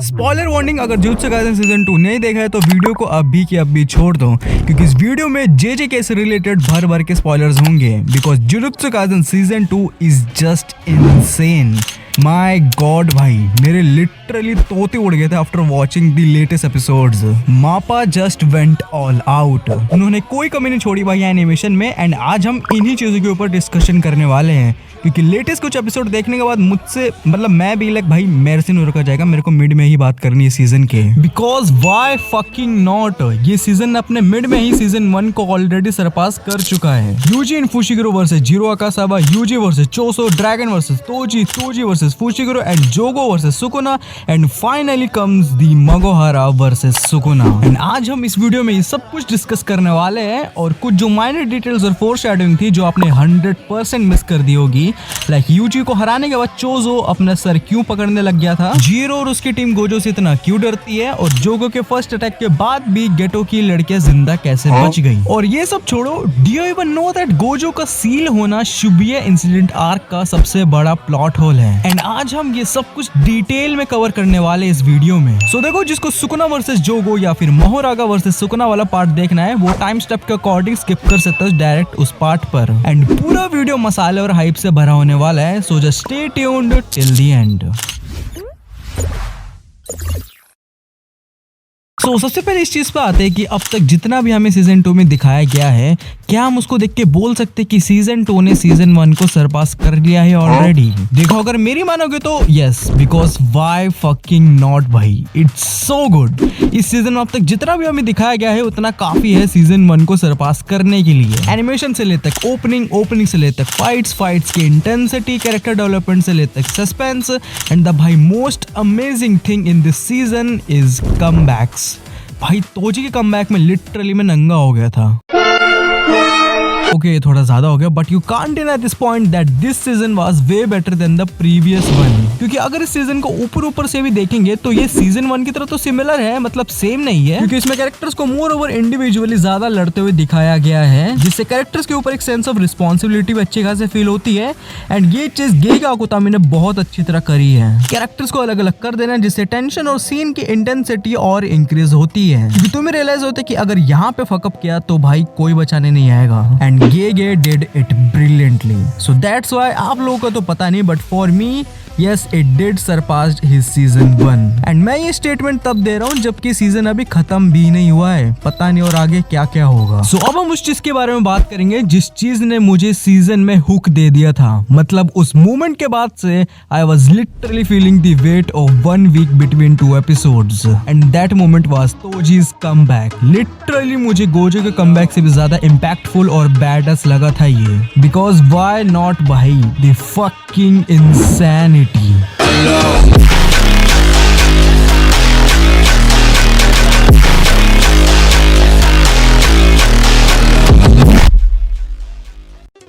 Spoiler warning, अगर jutsu Kaisen season 2 नहीं देखा है तो वीडियो को अभी की अभी छोड़ दो, क्योंकि इस वीडियो में जेजेके से रिलेटेड भर भर के स्पॉयलर्स होंगे। Because jutsu Kaisen season 2 is just insane. My God भाई, मेरे लिटरली तोते उड़ गए थे after watching the latest episodes. मापा जस्ट वेंट ऑल आउट। उन्होंने कोई कमी नहीं छोड़ी भाई एनिमेशन में। एंड आज हम इन्हीं चीजों के ऊपर डिस्कशन करने वाले हैं, क्योंकि लेटेस्ट कुछ एपिसोड देखने के बाद मुझसे मैं भी भाई मेरे से नहीं रुका जाएगा, मेरे को मिड में ही बात करनी है सीजन के। बिकॉज वाई फकिंग नॉट, ये सीजन अपने मिड में ही सीजन 1 को ऑलरेडी सरपास कर चुका है। Yuji and Fushiguro versus Jiro Akasawa, Yuji versus Choso, dragon versus Toji, Toji versus Fushiguro and Jogo versus Sukuna, and finally comes the मगोहारा versus Sukuna. And आज हम इस वीडियो में ये सब कुछ डिस्कस करने वाले हैं, और कुछ जो माइनर डिटेल्स और फोरशैडोइंग थी जो आपने 100% मिस कर दी होगी। लाइक यूजी को हराने के बाद चोजो अपना सर क्यों पकड़ने लग गया था, जीरो और उसकी टीम गोजो से इतना क्यों डरती है, और जोगो के फर्स्ट अटैक के बाद भी गेटो की लड़कियां जिंदा कैसे बच गई। और ये सब छोड़ो, do you even know that Gojo का सील होना शिबुया इंसिडेंट आर्क का सबसे बड़ा प्लॉट होल है। एंड आज हम ये सब कुछ डिटेल में कवर करने वाले इस वीडियो में। सो देखो, जिसको सुकुना वर्सेस जोगो या फिर मोहोरागा वर्सेस सुकुना वाला पार्ट देखना है, वो टाइम स्टेप के अकॉर्डिंग स्किप कर सकते हो डायरेक्ट उस पार्ट पर। एंड पूरा वीडियो मसाले और हाइप से भरा होने वाला है, so just stay tuned till the end. तो सबसे पहले इस चीज पे आते हैं कि अब तक जितना भी हमें सीजन 2 में दिखाया गया है, क्या हम उसको देख के बोल सकते कि सीजन 2 ने सीजन 1 को सरपास कर लिया है ऑलरेडी। देखो, अगर मेरी मानोगे तो yes, because why fucking not भाई, इट्स सो गुड। इस सीजन में अब तक जितना भी हमें दिखाया गया है उतना काफी है सीजन 1 को सरपास करने के लिए। एनिमेशन से ले तक ओपनिंग से ले तक फाइट्स की इंटेंसिटी, कैरेक्टर डेवलपमेंट से ले तक सस्पेंस, एंड द भाई most amazing thing in this season is comebacks. भाई तोजी के कमबैक में लिटरली मैं नंगा हो गया था। ओके, थोड़ा ज्यादा हो गया, but you can't deny this point that this season was way better than the previous one. क्योंकि अगर इस सीजन को ऊपर से भी देखेंगे तो ये सीजन 1 की तरह तो सिमिलर है, मतलब सेम नहीं है, क्योंकि इसमें कैरेक्टर्स को मोर ओवर इंडिविजुअली ज्यादा लड़ते हुए दिखाया गया है, जिससे कैरेक्टर्स के ऊपर एक सेंस ऑफ रिस्पॉन्सिबिलिटी भी अच्छी खासी फील होती है। एंड ये चीज गेगा अकुतामी ने बहुत अच्छी तरह करी है, कैरेक्टर्स को अलग अलग कर देना, जिससे टेंशन और सीन की इंटेंसिटी और इंक्रीज होती है। क्योंकि तुम्हें रियलाइज होता है कि अगर यहाँ पे फकअप किया तो भाई कोई बचाने नहीं आएगा। And Gege did it brilliantly. So that's why आप लोगों को तो पता नहीं, but for me yes, it did surpassed his season 1. And मैं ये स्टेटमेंट तब दे रहा हूँ जबकि सीजन अभी खत्म भी नहीं हुआ है, पता नहीं और आगे क्या क्या होगा। So अब हम उस चीज के बारे में बात करेंगे जिस चीज ने मुझे सीजन में हुक दे दिया था। मतलब उस मोमेंट के बाद से I was literally feeling the weight of 1 week between 2 episodes. And that moment was Toji's comeback. Literally मुझे गोजो के कमबैक से भी ज्यादा इम्पैक्टफुल और बैडस लगा था ये। Because why not भाई, the fucking insanity.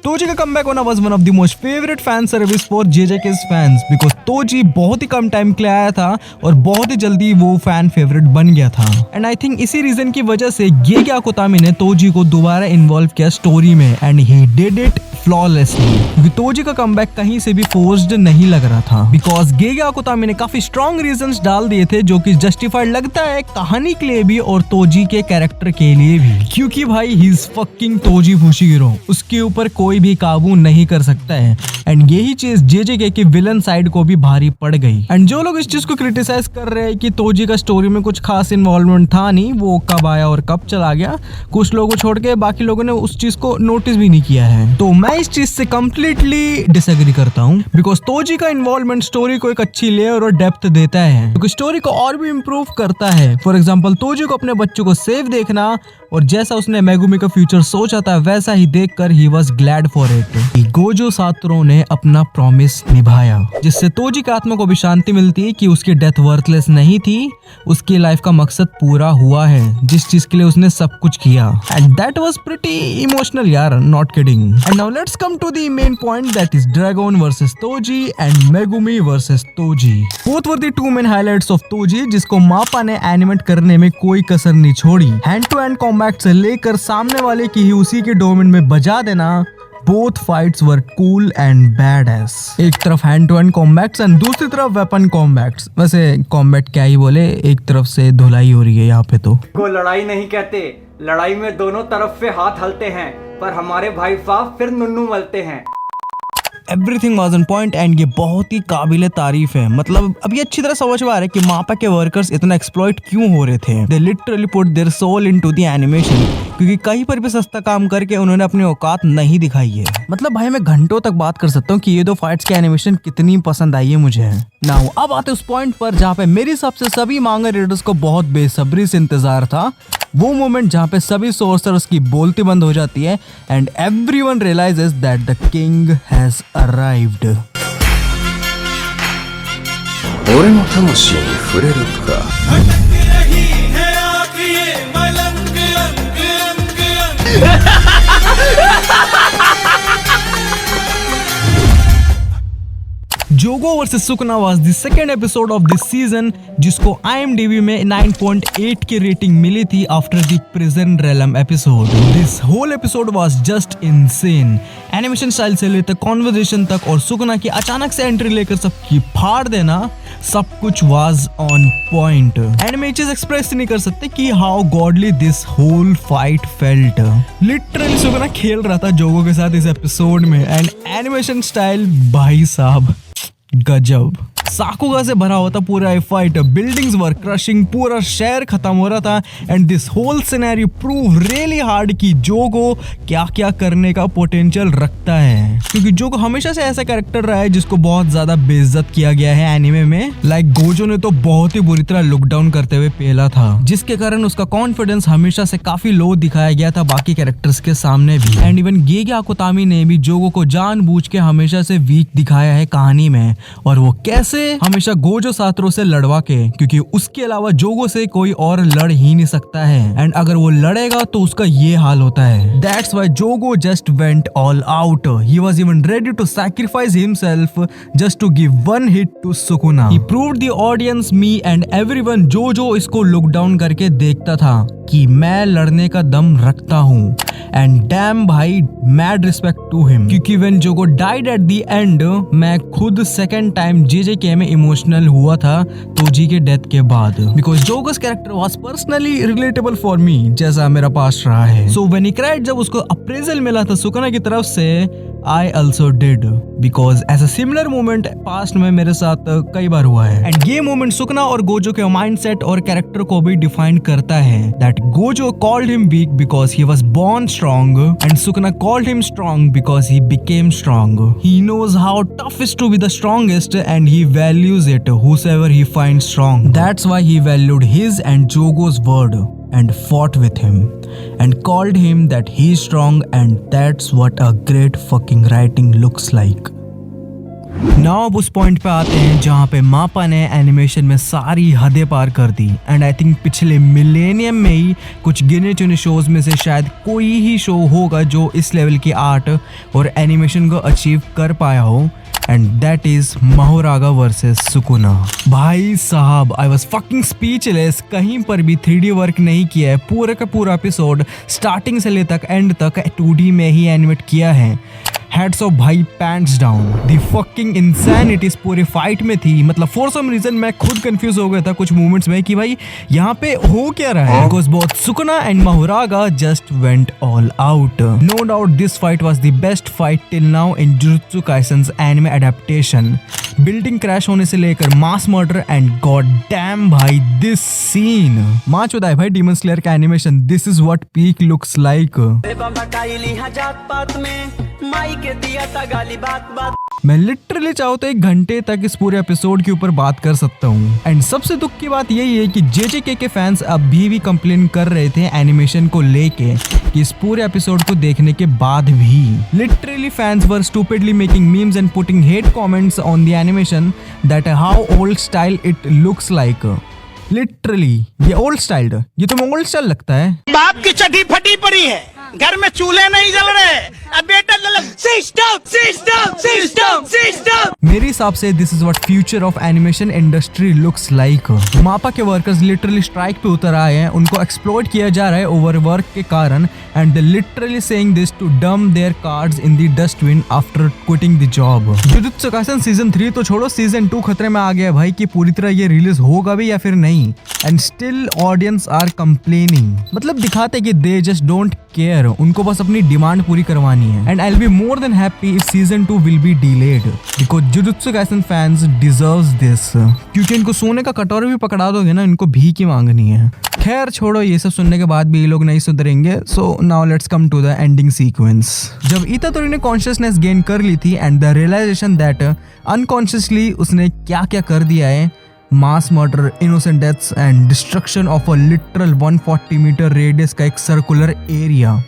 तोजी का कमबैक होना was one of the most favourite fan service for जेजेके fans, because Toji बहुत ही कम टाइम के लिए आया था और बहुत ही जल्दी वो फैन फेवरेट बन गया था। एंड आई थिंक इसी रीजन की वजह से गेगे अकुतामी ने तोजी को दोबारा इन्वॉल्व किया स्टोरी में, and he did it flawlessly. क्योंकि तोजी का कमबैक कहीं से भी फोर्स्ड नहीं लग रहा था, बिकॉज गेगे अकुतामी ने काफी स्ट्रॉन्ग रीजंस डाल दिए थे जो कि जस्टिफाइड लगता है कहानी के लिए भी और तोजी के कैरेक्टर के लिए भी। क्योंकि भाई ही इज फकिंग तोजी फुशिगिरो, उसके ऊपर कोई भी काबू नहीं कर सकता है। एंड यही चीज जेजेके के विलन साइड को भी भारी पड़ गई। एंड जो लोग इस चीज को क्रिटिसाइज कर रहे हैं कि तोजी का स्टोरी में कुछ खास इन्वॉल्वमेंट था नहीं, वो कब आया और कब चला गया, कुछ लोगों को छोड़ के बाकी लोगों ने उस चीज को नोटिस भी नहीं किया है। तो मैं इस चीज से कंप्लीटली डिसएग्री करता हूँ, बिकॉज तोजी का इन्वॉल्वमेंट स्टोरी को एक अच्छी लेयर और डेप्थ देता है, क्योंकि स्टोरी को और भी इम्प्रूव करता है। फॉर एग्जाम्पल, तोजी को अपने बच्चों को सेफ देखना और जैसा उसने मेगुमी का फ्यूचर सोचा था वैसा ही देखकर he was glad for it. Gojo Satoru ने अपना प्रॉमिस निभाया, जिससे तोजी की आत्मा को भी शांति मिलती है कि उसकी डेथ वर्थलेस नहीं थी, उसकी लाइफ का मकसद पूरा हुआ है जिस चीज के लिए उसने सब कुछ किया। And that was pretty emotional यार, not kidding. And now let's come to the main point, that is dragon versus Toji and Megumi versus Toji. Both were the 2 main highlights of Toji, जिसको मापा ने animate करने में कोई कसर नहीं छोड़ी। हैंड टू हैंड कॉम्बैट से लेकर सामने वाले की ही उसी के डोमेन में बजा देना, both fights were cool and badass. एक तरफ hand to hand combats and दूसरी तरफ वेपन कॉम्बैट्स। वैसे कॉम्बैट क्या ही बोले, एक तरफ से धुलाई हो रही है यहाँ पे। तो को लड़ाई नहीं कहते, लड़ाई में दोनों तरफ से हाथ हलते हैं, पर हमारे भाई साहब फिर नुन्नू मलते हैं। Everything was on point and ये बहुत ही काबिले तारीफ है। मतलब अब ये अच्छी तरह समझ में आ रहा है कि मापा के वर्कर्स इतना एक्सप्लॉइट क्यों हो रहे थे। They literally put their soul into the animation, क्योंकि कहीं पर भी सस्ता काम करके उन्होंने अपनी औकात नहीं दिखाई है। मतलब भाई मैं घंटों तक बात कर सकता हूँ कि ये दो फाइट्स की एनिमेशन कितनी पसंद आई है मुझे। नाउ अब आते उस पॉइंट पर जहाँ पे मेरे हिसाब से सभी मांगा रीडर्स को बहुत बेसब्री से इंतजार था। वो मोमेंट जहाँ पे सभी सोर्सर्स की बोलती बंद हो जाती है and everyone realizes that the king has arrived. 俺の魂に触れるか。 Jogo versus Sukuna was the second episode of this season, जिसको IMDb में 9.8 की रेटिंग मिली थी after the prison realm episode. This whole episode was just insane. Animation style से लेकर conversation तक और सुकना की अचानक से एंट्री लेकर सबकी फाड़ देना, सब कुछ वाज ऑन पॉइंट। एंड मैं चीज एक्सप्रेस नहीं कर सकते कि how godly this whole fight felt. Literally Sukuna खेल रहा था जोगो के साथ इस एपिसोड में एंड एनिमेशन स्टाइल भाई साहब गजब। साकुगा से भरा होता पूरा ये फाइट, बिल्डिंग्स वर क्रशिंग, पूरा शहर खत्म हो रहा था and this whole scenario prove really hard कि जोगो क्या क्या करने का पोटेंशियल रखता है। क्योंकि जोगो हमेशा से ऐसा कैरेक्टर रहा है जिसको बहुत ज्यादा बेइज्जत किया गया है एनिमे में। लाइक गोजो ने तो बहुत ही बुरी तरह लुक डाउन करते हुए पेला था, जिसके कारण उसका कॉन्फिडेंस हमेशा से काफी लो दिखाया गया था बाकी कैरेक्टर्स के सामने भी। एंड इवन गेगे आकुतामी ने भी जोगो को जानबूझ के हमेशा से वीक दिखाया है कहानी में, और वो कैसे हमेशा गोजो सातरो से लड़वा के, क्योंकि उसके अलावा जोगो से कोई और लड़ ही नहीं सकता है एंड अगर वो लड़ेगा तो उसका ये हाल होता है। That's why जोगो just went all out. He was even ready to sacrifice himself just to give one hit to Sukuna. He proved the audience, me and everyone जो इसको लुक डाउन करके देखता था कि मैं लड़ने का दम रखता हूँ। एंड डैम भाई मैड रिस्पेक्ट टू हिम, क्योंकि when Jogo died at the end मैं खुद सेकंड टाइम JJK में इमोशनल हुआ था तोजी के डेथ के बाद, because Jogo's character was personally relatable for me, जैसा मेरा पास्ट रहा है। सो व्हेन ही क्राइड, जब उसको अप्रेजल मिला था सुकना की तरफ से, I also did, because ऐसा सिमिलर मोमेंट पास्ट में मेरे साथ कई बार हुआ है। एंड ये मोमेंट सुकना और गोजो के माइंडसेट और कैरेक्टर को भी डिफाइन करता है। That Gojo called him weak because he was born strong and Sukuna called him strong because he became strong. He knows how tough is to be the strongest and he values it whosoever he finds strong. That's why he valued his and Jogo's word and fought with him and called him that he's strong, and that's what a great fucking writing looks like. Now अब उस point पे आते हैं जहाँ पे मापा ने animation में सारी हदें पार कर दी एंड आई थिंक पिछले मिलेनियम में ही कुछ गिने चुने शोज में से शायद कोई ही शो होगा जो इस लेवल की आर्ट और एनिमेशन को अचीव कर पाया हो, and that is Mahoraga versus Sukuna. भाई साहब आई वाज फकिंग स्पीचलेस। कहीं पर भी 3D वर्क नहीं किया है, पूरा का पूरा एपिसोड स्टार्टिंग से लेकर एंड तक 2D में ही एनिमेट किया है। हेड्स ऑफ भाई, pants down. The fucking insanity पूरे फाइट में थी। मतलब फॉर सम रीजन मैं खुद कंफ्यूज हो गया था कुछ मोमेंट्स में कि भाई यहाँ पे हो क्या रहा है, because both Sukuna and Mahoraga just went all out. No doubt this fight was the best fight till now in Jujutsu Kaisen's anime adaptation. Building crash होने से लेकर mass murder and god damn भाई this scene मां चुदाई भाई। Demon slayer का animation, this is what peak looks like. मैं literally चाहूँ तो 1 घंटे तक इस पूरे एपिसोड के ऊपर बात कर सकता हूँ। एंड सबसे दुख की बात यही है कि JJK के फैंस अभी भी कंप्लेन कर रहे थे एनिमेशन को लेके कि इस पूरे एपिसोड को देखने के बाद भी। Literally fans were stupidly making memes and putting hate comments on the animation that how old style it looks like. Literally ये ओल्ड स्टाइल्ड, ये तो ओल्ड स्टाइल लगता है। बाप की चड्डी फटी पड़ी है, घर में चूल्हे नहीं जल रहे, मेरे हिसाब से this is what future of animation industry looks like. मापा के वर्कर्स लिटरली स्ट्राइक पे उतर आए हैं, उनको एक्सप्लॉइट किया जा रहा है ओवरवर्क के कारण, and they literally saying this to dump their cards in the dustbin after quitting the job. Jujutsu Kaisen season 3 तो छोड़ो, सीजन 2 खतरे में आ गया भाई कि पूरी तरह ये रिलीज होगा भी या फिर नहीं, and still audience are complaining. मतलब दिखाते कि दे जस्ट डोंट केयर, उनको बस अपनी डिमांड पूरी करवानी है। And I will be more than happy if season 2 will be delayed because jujutsu Kaisen fans deserves this, क्योंकि इनको सोने का कटोरा भी पकड़ा दोगे ना, इनको भीख ही मांगनी है। खैर छोड़ो, ये सब सुनने के बाद भी ये लोग नहीं सुधरेंगे। So now let's come to the ending sequence. जब इतातोरी ने कॉन्शियसनेस गेन कर ली थी and the realization that unconsciously उसने क्या क्या कर दिया है, mass murder, innocent deaths and destruction of a literal 140 meter radius का एक सर्कुलर एरिया।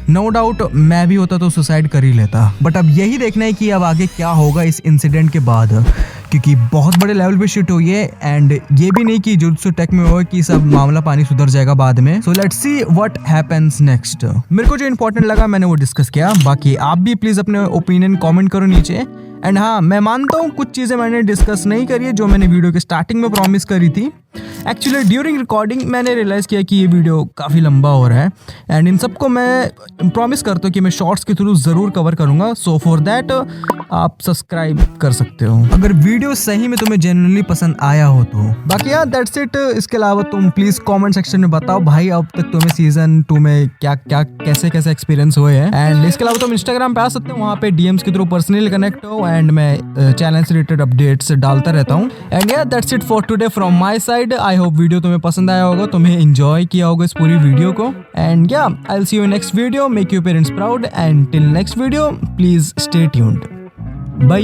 नो डाउट मैं भी होता तो सुसाइड कर ही लेता, बट अब यही देखना है कि अब आगे क्या होगा इस इंसिडेंट के बाद, क्योंकि बहुत बड़े लेवल पे शिट हुई है। एंड ये भी नहीं कि जुजुत्सु टेक में हो कि सब मामला पानी सुधर जाएगा बाद में। So let's see what happens next. मेरे को जो इंपॉर्टेंट लगा मैंने वो डिस्कस किया, बाकी आप भी प्लीज अपने ओपिनियन कमेंट करो नीचे। एंड हाँ, मैं मानता हूँ कुछ चीज़ें मैंने डिस्कस नहीं करी है जो मैंने वीडियो के स्टार्टिंग में प्रॉमिस करी थी। एक्चुअली ड्यूरिंग रिकॉर्डिंग मैंने रियलाइज़ किया कि ये वीडियो काफ़ी लंबा हो रहा है, एंड इन सबको मैं प्रॉमिस करता हूँ कि मैं शॉर्ट्स के थ्रू ज़रूर कवर करूँगा। सो फॉर दैट आप सब्सक्राइब कर सकते हो अगर वीडियो सही में तुम्हें जेन्युइनली पसंद आया हो तो। बाकी यार दैट्स इट। इसके अलावा तुम प्लीज़ कॉमेंट सेक्शन में बताओ भाई अब तक तुम्हें सीजन 2 में क्या क्या कैसे कैसे एक्सपीरियंस हुए हैं। एंड इसके अलावा तुम इंस्टाग्राम पे आ सकते हो, वहाँ पे डीएम्स के थ्रू पर्सनली कनेक्ट हो, एंड मैं चैनल से रिलेटेड अपडेट्स डालता रहता हूँ। एंड यार that's it for today from my side. I hope video तुम्हें पसंद आया होगा, तुम्हें एंजॉय किया होगा इस पूरी वीडियो को। And yeah I will see you next video. Make your parents proud and till next video please stay tuned. Bye.